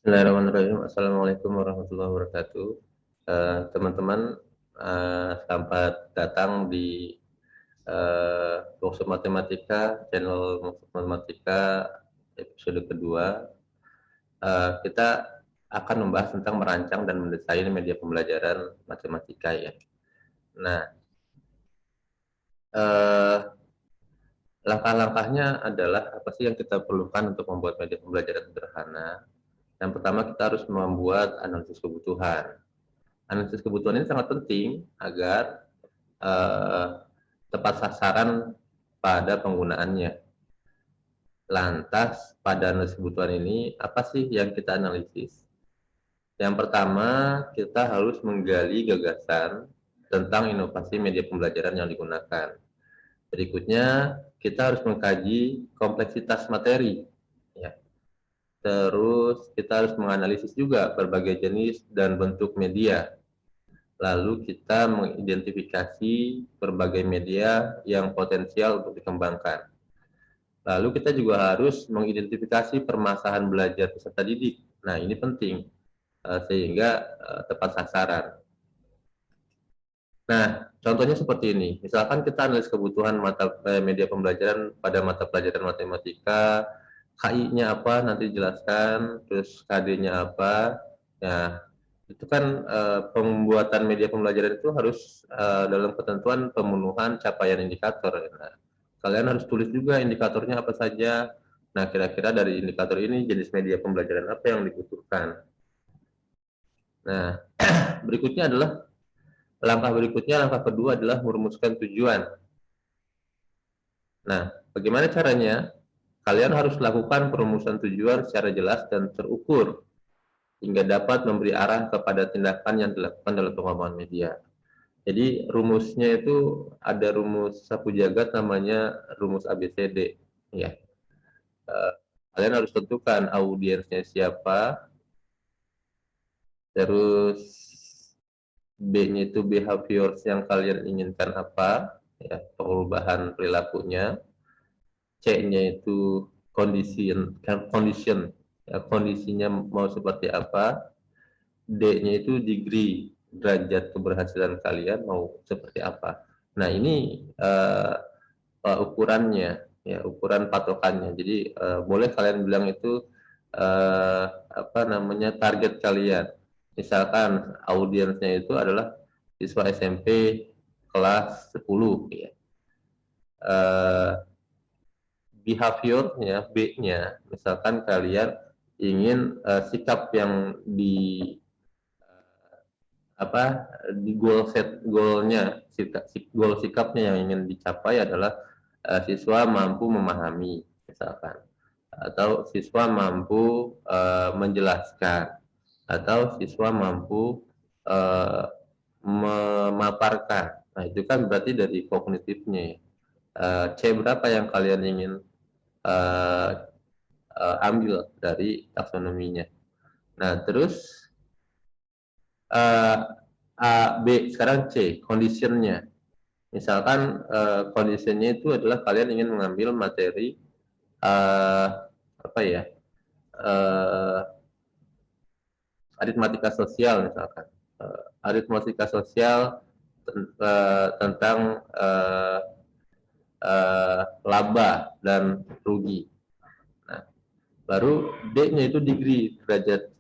Bismillahirrahmanirrahim. Assalamualaikum warahmatullahi wabarakatuh. Teman-teman, selamat datang di Workshop Matematika, channel Workshop Matematika episode kedua. Kita akan membahas tentang merancang dan mendesain media pembelajaran matematika ya. Nah, langkah-langkahnya adalah apa sih yang kita perlukan untuk membuat media pembelajaran sederhana. Yang pertama, kita harus membuat analisis kebutuhan. Analisis kebutuhan ini sangat penting agar tepat sasaran pada penggunaannya. Lantas, pada analisis kebutuhan ini, apa sih yang kita analisis? Yang pertama, kita harus menggali gagasan tentang inovasi media pembelajaran yang digunakan. Berikutnya, kita harus mengkaji kompleksitas materi. Ya. Terus, kita harus menganalisis juga berbagai jenis dan bentuk media. Lalu kita mengidentifikasi berbagai media yang potensial untuk dikembangkan. Lalu kita juga harus mengidentifikasi permasalahan belajar peserta didik. Nah, ini penting sehingga tepat sasaran. Nah, contohnya seperti ini. Misalkan kita analisis kebutuhan media pembelajaran pada mata pelajaran matematika, KI-nya apa nanti dijelaskan, terus KD-nya apa. Nah, itu kan pembuatan media pembelajaran itu harus dalam ketentuan pemenuhan capaian indikator. Nah, kalian harus tulis juga indikatornya apa saja. Nah, kira-kira dari indikator ini jenis media pembelajaran apa yang dibutuhkan. Nah, langkah kedua adalah merumuskan tujuan. Nah, bagaimana caranya? Kalian harus lakukan perumusan tujuan secara jelas dan terukur hingga dapat memberi arah kepada tindakan yang dilakukan dalam pengembangan media. Jadi rumusnya itu ada rumus sapu jagat namanya rumus ABCD. Ya, kalian harus tentukan audiensnya siapa, terus B-nya itu behaviors yang kalian inginkan apa, ya, perubahan perilakunya. C-nya itu condition, ya, kondisinya mau seperti apa. D-nya itu degree, derajat keberhasilan kalian mau seperti apa. Nah, ini ukurannya, ya, ukuran patokannya. Jadi boleh kalian bilang itu apa namanya target kalian. Misalkan audiensnya itu adalah siswa SMP kelas 10, ya. Behavior, ya, B-nya, misalkan kalian ingin sikap yang di apa di goalnya, sikapnya yang ingin dicapai adalah siswa mampu memahami, misalkan, atau siswa mampu menjelaskan, atau siswa mampu memaparkan. Nah, itu kan berarti dari kognitifnya. C berapa yang kalian ingin ambil dari taksonominya. Nah, terus A, B, sekarang C, conditionnya. Misalkan conditionnya itu adalah kalian ingin mengambil materi apa ya, aritmatika sosial misalkan. Aritmatika sosial tentang laba dan rugi. Nah, baru D-nya itu degree, derajat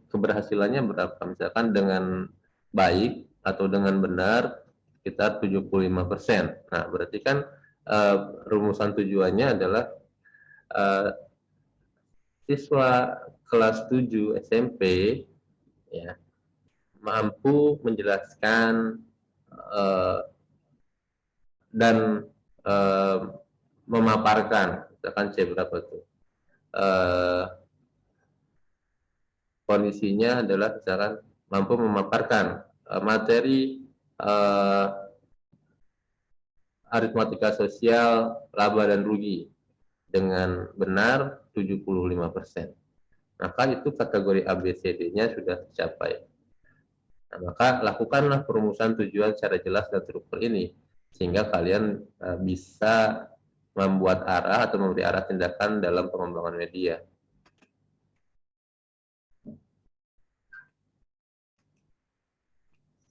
keberhasilannya berapa. Misalkan dengan baik atau dengan benar sekitar 75%. Nah, berarti kan rumusan tujuannya adalah siswa kelas 7 SMP, ya, mampu menjelaskan dan memaparkan, misalkan C berapa tuh, kondisinya adalah misalkan mampu memaparkan materi aritmatika sosial laba dan rugi dengan benar 75%. Maka itu kategori ABCD-nya sudah tercapai. Nah, maka lakukanlah perumusan tujuan secara jelas dan terukur ini sehingga kalian bisa membuat arah atau memberi arah tindakan dalam pengembangan media.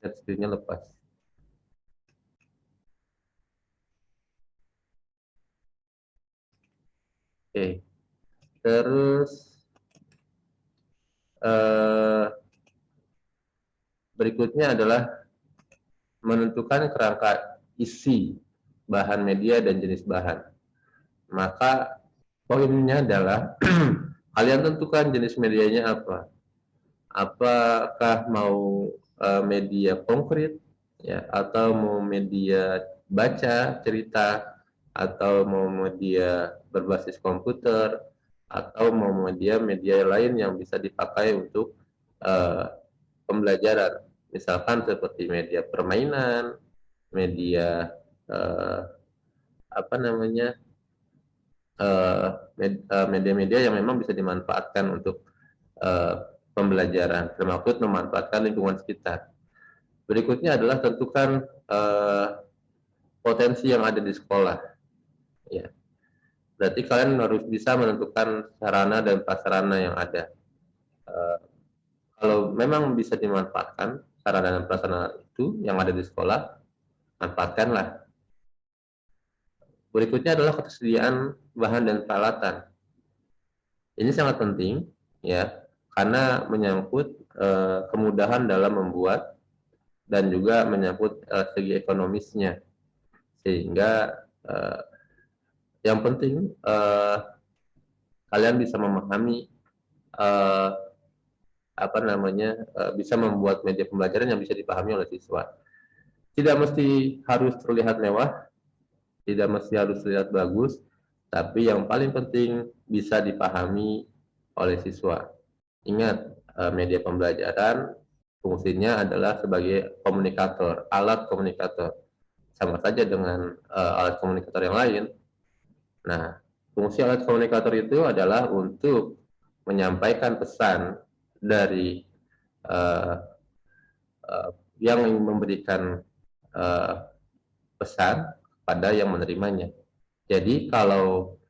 Share screen-nya lepas. Oke, terus berikutnya adalah menentukan kerangka isi bahan media dan jenis bahan. Maka poinnya adalah kalian tentukan jenis medianya apa. Apakah mau media konkret, ya, atau mau media baca cerita, atau mau media berbasis komputer, atau mau media lain yang bisa dipakai untuk pembelajaran. Misalkan seperti media permainan, media apa namanya, media-media yang memang bisa dimanfaatkan untuk pembelajaran, termasuk memanfaatkan lingkungan sekitar. Berikutnya adalah tentukan potensi yang ada di sekolah. Ya, berarti kalian harus bisa menentukan sarana dan prasarana yang ada. Kalau memang bisa dimanfaatkan sarana dan prasarana itu yang ada di sekolah, manfaatkanlah. Berikutnya adalah ketersediaan bahan dan peralatan. Ini sangat penting, ya, karena menyangkut kemudahan dalam membuat dan juga menyangkut segi ekonomisnya, sehingga yang penting kalian bisa memahami apa namanya, bisa membuat media pembelajaran yang bisa dipahami oleh siswa. Tidak mesti harus terlihat mewah, tidak mesti harus terlihat bagus, tapi yang paling penting bisa dipahami oleh siswa. Ingat, media pembelajaran fungsinya adalah sebagai komunikator, alat komunikator. Sama saja dengan alat komunikator yang lain. Nah, fungsi alat komunikator itu adalah untuk menyampaikan pesan dari yang memberikan pesan pada yang menerimanya. Jadi kalau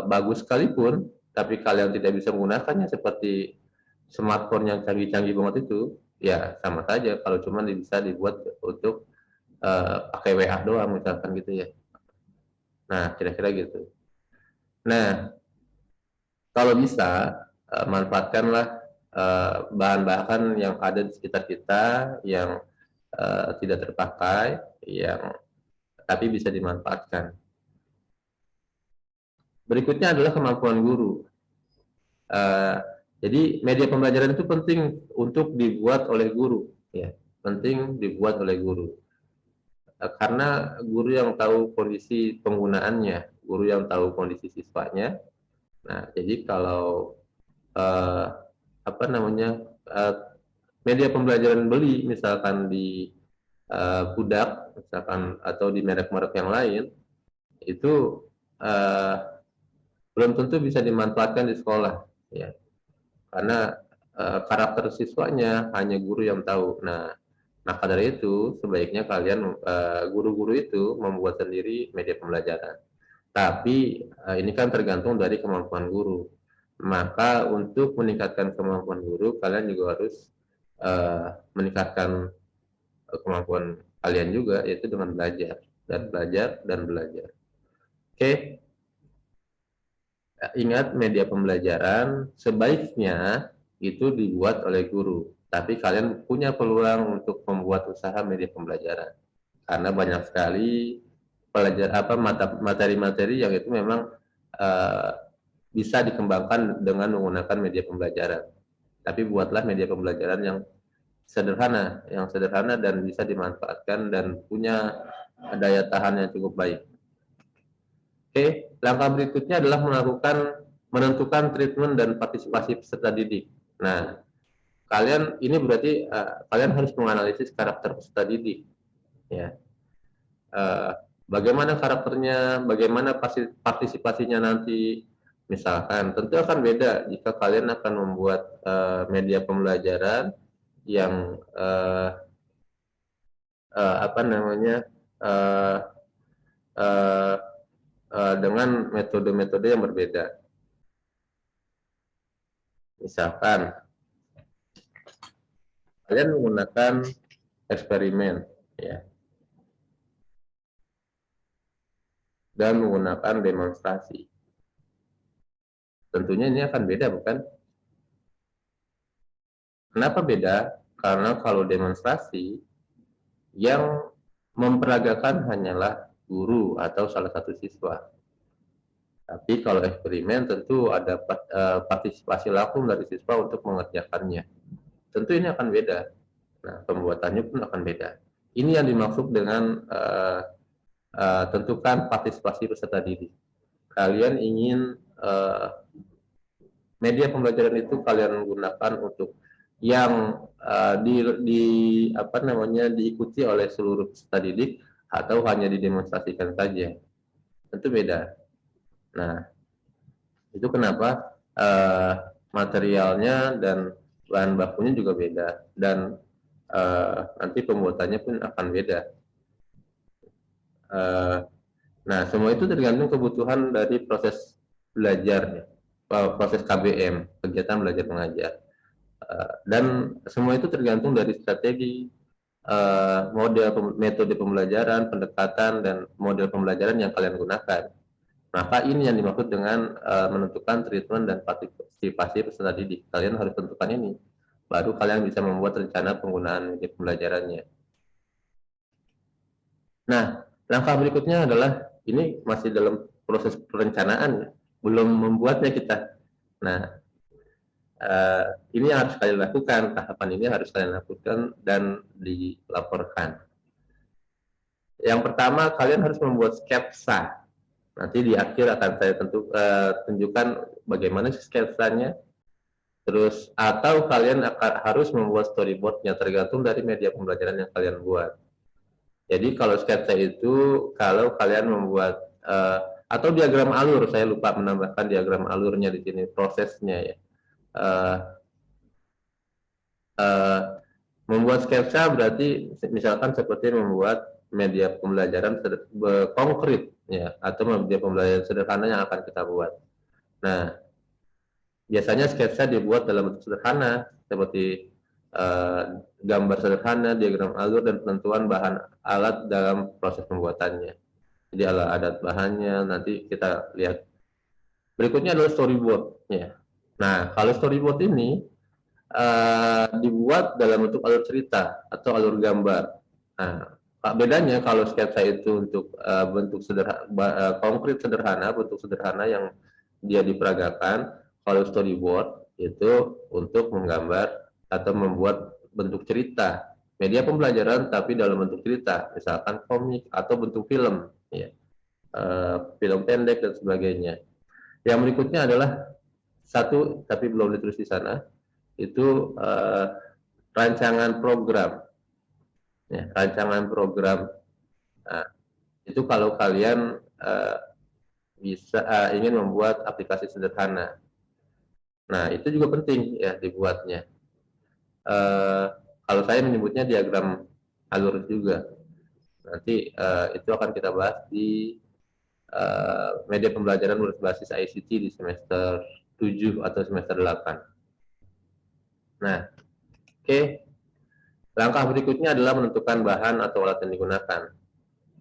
bagus sekalipun, tapi kalian tidak bisa menggunakannya seperti smartphone yang canggih-canggih banget itu, ya sama saja kalau cuma bisa dibuat untuk pakai WA doang misalkan gitu ya. Nah, kira-kira gitu. Nah, kalau bisa manfaatkanlah bahan-bahan yang ada di sekitar kita yang tidak terpakai, yang tapi bisa dimanfaatkan. Berikutnya adalah kemampuan guru. Jadi media pembelajaran itu penting untuk dibuat oleh guru, ya, penting dibuat oleh guru. Karena guru yang tahu kondisi penggunaannya, guru yang tahu kondisi siswanya. Nah, jadi kalau apa namanya, media pembelajaran beli misalkan di Budak misalkan atau di merek-merek yang lain itu belum tentu bisa dimanfaatkan di sekolah, ya, karena karakter siswanya hanya guru yang tahu. Nah, maka dari itu sebaiknya kalian guru-guru itu membuat sendiri media pembelajaran. Tapi ini kan tergantung dari kemampuan guru. Maka untuk meningkatkan kemampuan guru, kalian juga harus meningkatkan kemampuan kalian juga, yaitu dengan belajar dan belajar dan belajar. Oke, ingat media pembelajaran sebaiknya itu dibuat oleh guru, tapi kalian punya peluang untuk membuat usaha media pembelajaran karena banyak sekali materi-materi yang itu memang uh, bisa dikembangkan dengan menggunakan media pembelajaran. Tapi buatlah media pembelajaran yang sederhana dan bisa dimanfaatkan dan punya daya tahan yang cukup baik. Oke, langkah berikutnya adalah menentukan treatment dan partisipasi peserta didik. Nah, kalian ini berarti kalian harus menganalisis karakter peserta didik, ya. Bagaimana karakternya, bagaimana partisipasinya nanti. Misalkan, tentu akan beda jika kalian akan membuat media pembelajaran yang apa namanya dengan metode-metode yang berbeda. Misalkan kalian menggunakan eksperimen, ya, dan menggunakan demonstrasi. Tentunya ini akan beda, bukan? Kenapa beda? Karena kalau demonstrasi, yang memperagakan hanyalah guru atau salah satu siswa. Tapi kalau eksperimen tentu ada partisipasi langsung dari siswa untuk mengerjakannya. Tentu ini akan beda. Nah, pembuatannya pun akan beda. Ini yang dimaksud dengan tentukan partisipasi peserta didik. Kalian ingin media pembelajaran itu kalian gunakan untuk yang diikuti oleh seluruh peserta didik atau hanya didemonstrasikan saja. Tentu beda. Nah, itu kenapa materialnya dan bahan bakunya juga beda, dan nanti pembuatannya pun akan beda. Nah, semua itu tergantung kebutuhan dari proses belajar, proses KBM, kegiatan belajar mengajar. Dan semua itu tergantung dari strategi, metode pembelajaran, pendekatan, dan model pembelajaran yang kalian gunakan. Maka ini yang dimaksud dengan menentukan treatment dan partisipasi peserta didik. Kalian harus tentukan ini, baru kalian bisa membuat rencana penggunaan media pembelajarannya. Nah, langkah berikutnya adalah, ini masih dalam proses perencanaan, belum membuatnya kita. Nah, ini yang harus kalian lakukan, tahapan ini harus kalian lakukan dan dilaporkan. Yang pertama, kalian harus membuat sketsa. Nanti di akhir akan saya tunjukkan bagaimana sketsanya. Terus, atau kalian harus membuat storyboardnya, tergantung dari media pembelajaran yang kalian buat. Jadi kalau sketsa itu, kalau kalian membuat atau diagram alur, saya lupa menambahkan diagram alurnya di sini, prosesnya ya. Membuat sketsa berarti misalkan seperti membuat media pembelajaran konkret ya, atau media pembelajaran sederhana yang akan kita buat. Nah, biasanya sketsa dibuat dalam bentuk sederhana seperti gambar sederhana, diagram alur, dan penentuan bahan alat dalam proses pembuatannya. Jadi alat bahannya nanti kita lihat. Berikutnya adalah storyboard ya. Nah, kalau storyboard ini dibuat dalam bentuk alur cerita atau alur gambar. Nah, bedanya kalau sketsa itu untuk bentuk sederhana, konkret sederhana, bentuk sederhana yang dia diperagakan. Kalau storyboard itu untuk menggambar atau membuat bentuk cerita, media pembelajaran tapi dalam bentuk cerita, misalkan komik atau bentuk film, ya, film pendek dan sebagainya. Yang berikutnya adalah satu, tapi belum ditulis di sana, itu rancangan program. Ya, rancangan program. Nah, itu kalau kalian bisa ingin membuat aplikasi sederhana. Nah, itu juga penting ya dibuatnya. Kalau saya menyebutnya diagram alur juga. Nanti itu akan kita bahas di media pembelajaran berbasis ICT di semester 7 atau semester 8. Nah, oke. Langkah berikutnya adalah menentukan bahan atau alat yang digunakan.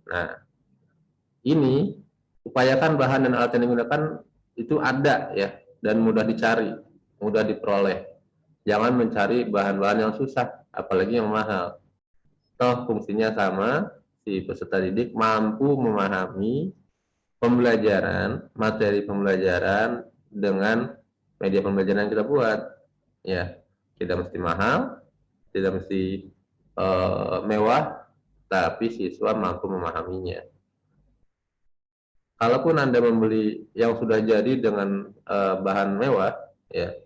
Nah, ini upayakan bahan dan alat yang digunakan itu ada ya, dan mudah dicari, mudah diperoleh. Jangan mencari bahan-bahan yang susah, apalagi yang mahal. Toh fungsinya sama, si peserta didik mampu memahami pembelajaran, materi pembelajaran dengan media pembelajaran yang kita buat. Ya, tidak mesti mahal, tidak mesti mewah, tapi siswa mampu memahaminya. Kalaupun Anda membeli yang sudah jadi dengan bahan mewah, ya,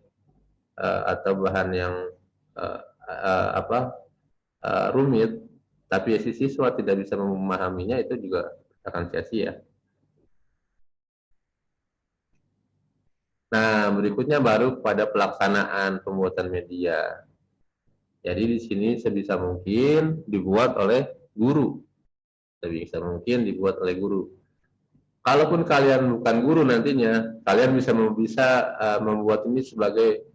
atau bahan yang rumit, tapi si siswa tidak bisa memahaminya, itu juga akan sia-sia. Nah, berikutnya baru pada pelaksanaan pembuatan media. Jadi di sini sebisa mungkin dibuat oleh guru. Sebisa mungkin dibuat oleh guru. Kalaupun kalian bukan guru nantinya, kalian bisa membuat ini sebagai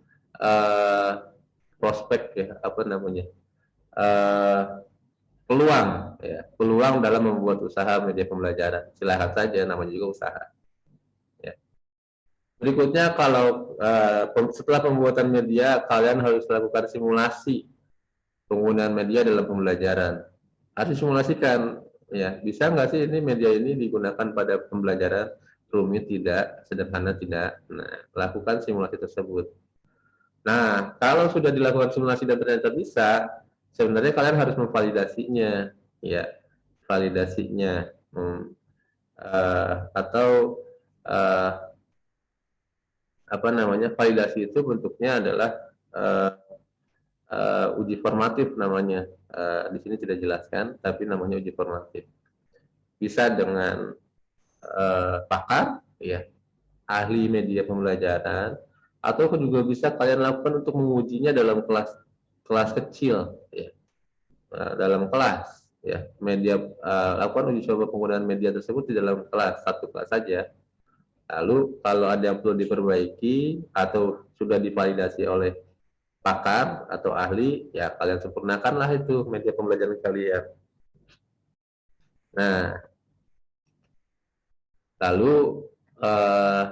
prospek ya, apa namanya? peluang, ya, peluang dalam membuat usaha media pembelajaran. Silahkan saja, namanya juga usaha. Ya. Berikutnya, kalau setelah pembuatan media, kalian harus lakukan simulasi penggunaan media dalam pembelajaran. Harus disimulasikan, ya, bisa nggak sih ini media ini digunakan pada pembelajaran, rumit tidak, sederhana tidak. Nah, lakukan simulasi tersebut. Nah, kalau sudah dilakukan simulasi dan ternyata bisa, sebenarnya kalian harus memvalidasinya, ya, validasinya, atau uh, apa namanya, validasi itu bentuknya adalah uh, uji formatif namanya. Di sini tidak dijelaskan, tapi namanya uji formatif. Bisa dengan pakar, ya, ahli media pembelajaran, atau juga bisa kalian lakukan untuk mengujinya dalam kelas kelas kecil, ya, dalam kelas, ya, media, lakukan uji coba penggunaan media tersebut di dalam kelas, satu kelas saja. Lalu kalau ada yang perlu diperbaiki atau sudah divalidasi oleh pakar atau ahli, ya kalian sempurnakanlah itu media pembelajaran kalian. Nah, lalu eh,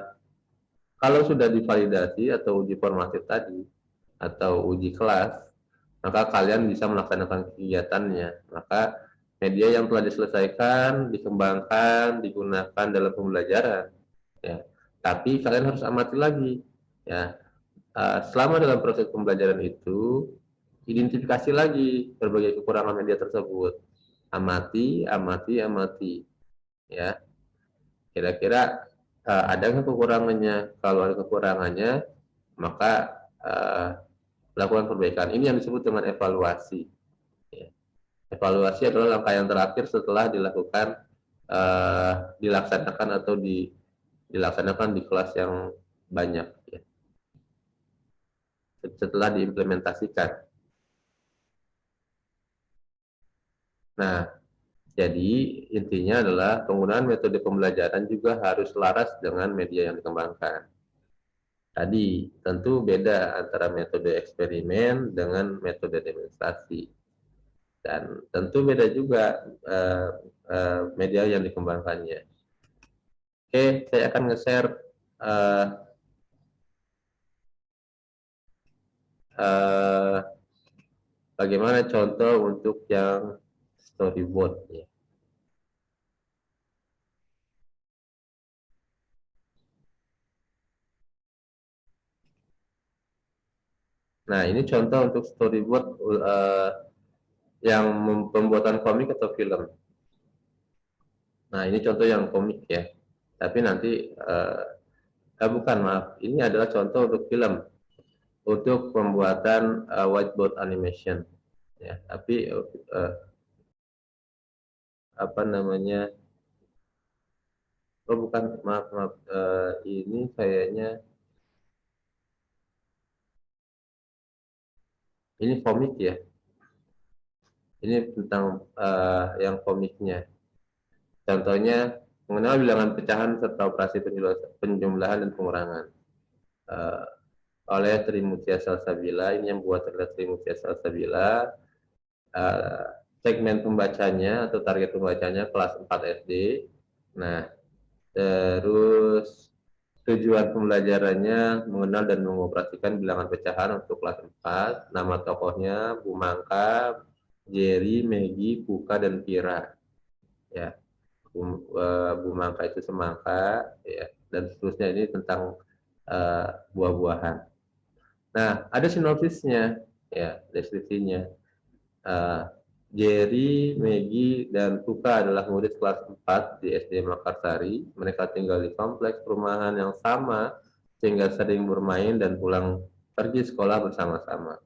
kalau sudah divalidasi atau uji formatif tadi atau uji kelas, maka kalian bisa melaksanakan kegiatannya. Maka media yang telah diselesaikan, dikembangkan, digunakan dalam pembelajaran, ya. Tapi kalian harus amati lagi, ya. Selama dalam proses pembelajaran itu, identifikasi lagi berbagai kekurangan media tersebut. Amati, amati, amati, ya. Kira-kira ada nggak kekurangannya? Kalau ada kekurangannya, maka lakukan perbaikan. Ini yang disebut dengan evaluasi. Ya. Evaluasi adalah langkah yang terakhir setelah dilakukan, dilaksanakan atau dilaksanakan di kelas yang banyak, ya. Setelah diimplementasikan. Nah, jadi intinya adalah penggunaan metode pembelajaran juga harus selaras dengan media yang dikembangkan. Tadi tentu beda antara metode eksperimen dengan metode demonstrasi, dan tentu beda juga media yang dikembangkannya. Oke, saya akan nge-share uh, uh, bagaimana contoh untuk yang storyboard, ya. Nah, ini contoh untuk storyboard yang pembuatan komik atau film. Nah, ini contoh yang komik, ya. Tapi nanti bukan, maaf, ini adalah contoh untuk film, untuk pembuatan whiteboard animation, ya. Tapi apa namanya, oh bukan, maaf, maaf, ini kayaknya ini komik, ya. Ini tentang yang komiknya. Contohnya, mengenal bilangan pecahan serta operasi penjumlahan dan pengurangan. Uh, oleh Trimutia Salsabila, ini yang buat oleh Trimutia Salsabila. Uh, segmen pembacanya atau target pembacanya kelas 4 SD. Nah, terus tujuan pembelajarannya mengenal dan mengoperasikan bilangan pecahan untuk kelas 4. Nama tokohnya Bu Mangka, Jerry, Megi, Puka, dan Pira. Ya, Bu Mangka itu semangka, ya, dan seterusnya. Ini tentang buah-buahan. Nah, ada sinopsisnya, ya, deskripsinya. Uh, Jerry, Megi, dan Puka adalah murid kelas 4 di SD Makassari. Mereka tinggal di kompleks perumahan yang sama, sehingga sering bermain dan pulang pergi sekolah bersama-sama.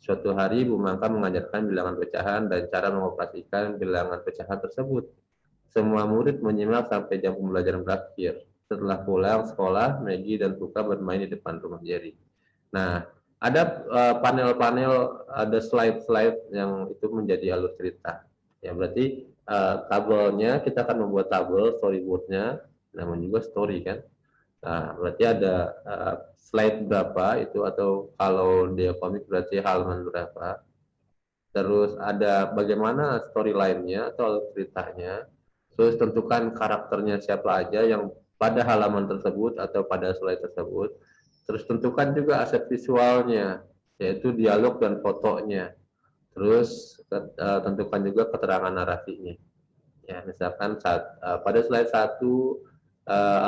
Suatu hari, Bu Mangka mengajarkan bilangan pecahan dan cara mengoperasikan bilangan pecahan tersebut. Semua murid menyimak sampai jam pembelajaran berakhir. Setelah pulang sekolah, Megi dan Puka bermain di depan rumah Jerry. Nah, ada panel-panel, ada slide-slide yang itu menjadi alur cerita. Ya, berarti tabelnya, kita akan membuat tabel storyboardnya, namanya juga story, kan. Nah, berarti ada slide berapa itu, atau kalau dia komik berarti halaman berapa. terus ada bagaimana storyline-nya atau alur ceritanya, terus tentukan karakternya siapa aja yang pada halaman tersebut atau pada slide tersebut, terus tentukan juga aset visualnya, yaitu dialog dan fotonya, terus tentukan juga keterangan narasinya. Ya, misalkan pada slide 1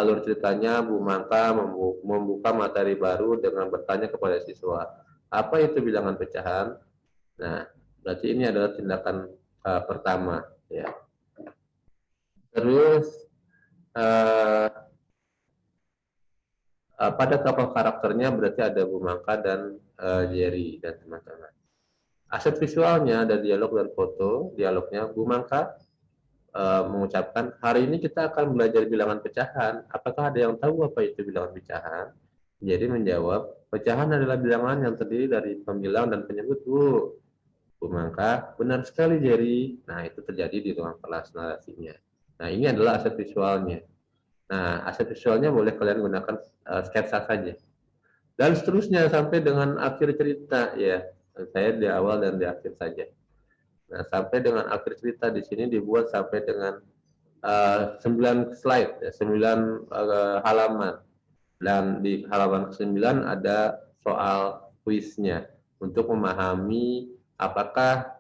alur ceritanya Bu Mangka membuka materi baru dengan bertanya kepada siswa, apa itu bilangan pecahan? Nah, berarti ini adalah tindakan pertama, ya. Terus uh, pada tokoh karakternya berarti ada Bu Mangka dan Jerry dan teman-teman. Aset visualnya ada dialog dan foto. Dialognya Bu Mangka mengucapkan, hari ini kita akan belajar bilangan pecahan. Apakah ada yang tahu apa itu bilangan pecahan? Jadi menjawab, pecahan adalah bilangan yang terdiri dari pembilang dan penyebut, Bu. Bu Mangka, benar sekali Jerry. Nah, itu terjadi di ruang kelas narasinya. Nah, ini adalah aset visualnya. Nah, aset visualnya boleh kalian gunakan sketsa saja. Dan seterusnya sampai dengan akhir cerita, ya. Saya di awal dan di akhir saja. Nah, sampai dengan akhir cerita di sini dibuat sampai dengan 9 slide, ya, 9 halaman. Dan di halaman ke-9 ada soal kuisnya untuk memahami apakah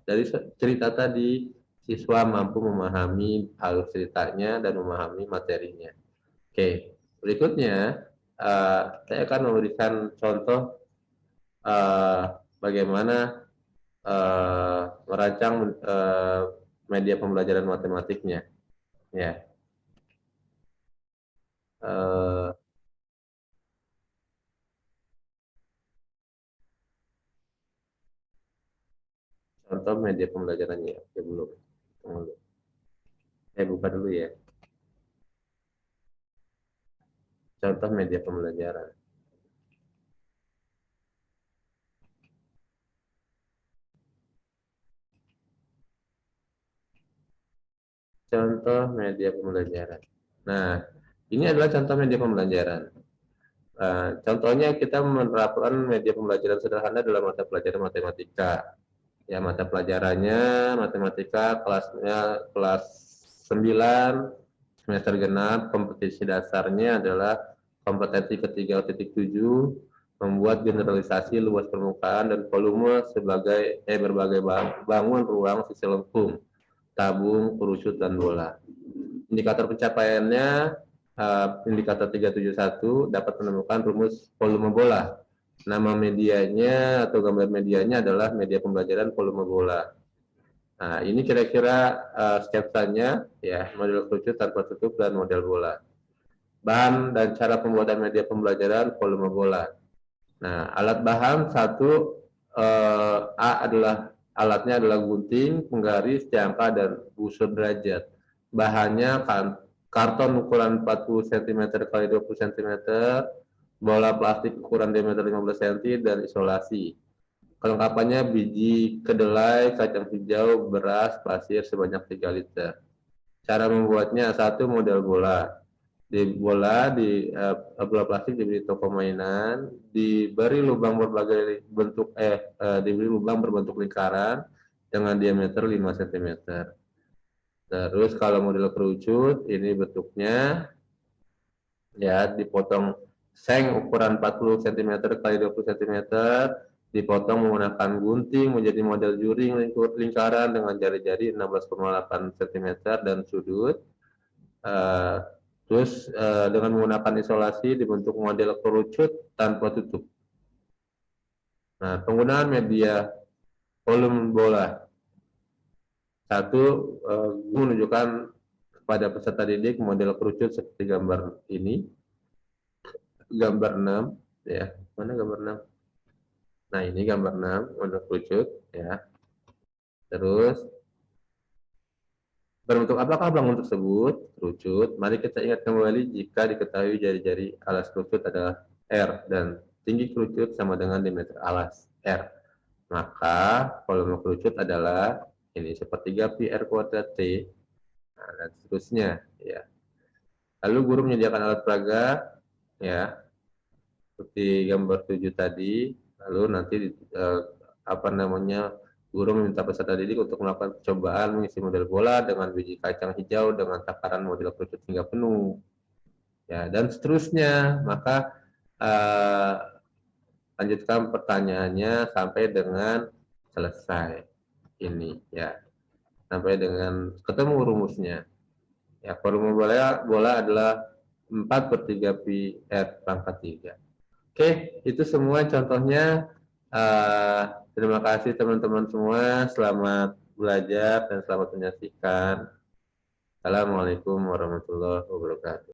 dari cerita tadi siswa mampu memahami alur ceritanya dan memahami materinya. Oke, berikutnya saya akan memberikan contoh bagaimana merancang media pembelajaran matematiknya. Ya, contoh media pembelajarannya. Oke, belum. Tunggu. Saya buka dulu ya. Contoh media pembelajaran. Contoh media pembelajaran. Nah, ini adalah contoh media pembelajaran. Contohnya kita menerapkan media pembelajaran sederhana dalam mata pelajaran matematika. Ya, mata pelajarannya matematika kelasnya kelas 9 semester genap, kompetisi dasarnya adalah kompetensi ke-3.7, membuat generalisasi luas permukaan dan volume sebagai berbagai bangun ruang sisi lengkung, tabung, kerucut, dan bola. Indikator pencapaiannya, indikator 371 dapat menemukan rumus volume bola. Nama medianya atau gambar medianya adalah media pembelajaran volume bola. Nah, ini kira-kira sketsanya, ya, model kerucut tanpa tutup dan model bola. Bahan dan cara pembuatan media pembelajaran volume bola. Nah, alat bahan satu, A adalah alatnya adalah gunting, penggaris, jangka, dan busur derajat. Bahannya karton ukuran 40 cm x 20 cm, bola plastik ukuran diameter 15 cm, dan isolasi. Kelengkapannya biji kedelai, kacang hijau, beras, pasir sebanyak 3 liter. Cara membuatnya, satu, model bola. Di bola plastik diberi toko mainan, diberi lubang berbagai bentuk diberi lubang berbentuk lingkaran dengan diameter 5 cm. Terus kalau model kerucut, ini bentuknya, ya, dipotong seng ukuran 40 cm x 20 cm, dipotong menggunakan gunting menjadi model juring lingkaran dengan jari-jari 16,8 cm dan sudut. Terus dengan menggunakan isolasi dibentuk model kerucut tanpa tutup. Nah, penggunaan media volume bola. Satu, menunjukkan kepada peserta didik model kerucut seperti gambar ini. Gambar 6, ya. Mana gambar 6? Nah, ini gambar 6 model kerucut, ya. Terus berbentuk apakah bangun tersebut? Kerucut. Mari kita ingat kembali jika diketahui jari-jari alas kerucut adalah R dan tinggi kerucut sama dengan diameter alas R. Maka volume kerucut adalah ini sepertiga pi R kuadrat T. Nah, dan seterusnya, ya. Lalu guru menyediakan alat peraga, ya, seperti gambar 7 tadi. Lalu nanti apa namanya, Guru meminta peserta didik untuk melakukan percobaan mengisi model bola dengan biji kacang hijau dengan takaran model kerucut hingga penuh. Ya, dan seterusnya. Maka lanjutkan pertanyaannya sampai dengan selesai. Ini ya, sampai dengan ketemu rumusnya. Ya, volume bola adalah 4/3 pi r². Oke, itu semua contohnya. Terima kasih teman-teman semua. Selamat belajar dan selamat menyaksikan. Assalamualaikum warahmatullahi wabarakatuh.